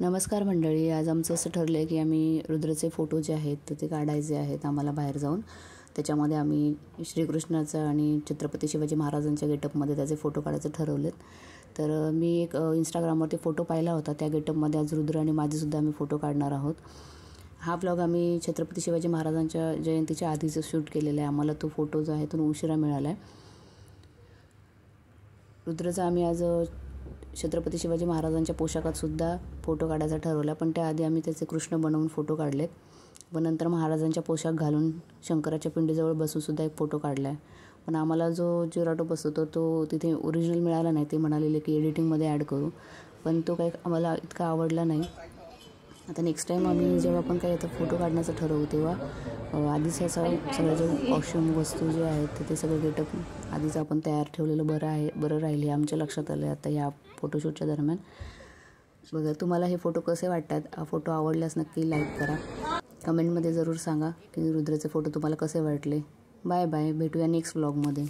नमस्कार मंडळी. आज आमचं असं ठरलं आहे की आम्ही रुद्रचे फोटो जे आहेत ते काढायचे आहेत आम्हाला बाहेर जाऊन. त्याच्यामध्ये आम्ही श्रीकृष्णाचा आणि छत्रपती शिवाजी महाराजांच्या गेटअपमध्ये त्याचे फोटो काढायचे ठरवलेत. तर मी एक इंस्टाग्रामवरती फोटो पाहिला होता. त्या गेटअपमध्ये आज रुद्र आणि माझेसुद्धा आम्ही फोटो काढणार आहोत. हा व्लॉग आम्ही छत्रपती शिवाजी महाराजांच्या जयंतीच्या आधीचं शूट केलेला आहे. आम्हाला तो फोटो जो आहे तो उशिरा मिळाला आहे. रुद्रचा आम्ही आज छत्रपती शिवाजी महाराजांच्या पोशाखातसुद्धा फोटो काढायचा ठरवला, पण त्याआधी आम्ही त्याचे कृष्ण बनवून फोटो काढलेत व नंतर महाराजांच्या पोशाख घालून शंकराच्या पिंडीजवळ बसूनसुद्धा एक फोटो काढला आहे. पण आम्हाला जो जिराटो बसतो तो तिथे ओरिजिनल मिळाला नाही. ते म्हणालेले की एडिटिंगमध्ये ॲड करू, पण तो काही आम्हाला इतका आवडला नाही. आता नेक्स्ट टाईम आम्ही जेव्हा पण काही आता फोटो काढण्याचं ठरवू तेव्हा आधीच ह्याचा सगळं जे कॉस्ट्यूम वस्तू जे आहेत ते सगळं गेटअप आधीच आपण तयार ठेवलेलं बरं राहील हे आमच्या लक्षात आलं आहे आता या फोटोशूटच्या दरम्यान. बघा तुम्हाला हे फोटो कसे वाटतात. हा फोटो आवडल्यास नक्की लाईक करा. कमेंटमध्ये जरूर सांगा की रुद्रचे फोटो तुम्हाला कसे वाटले. Bye bye. भेटूया नेक्स्ट व्लॉगमध्ये.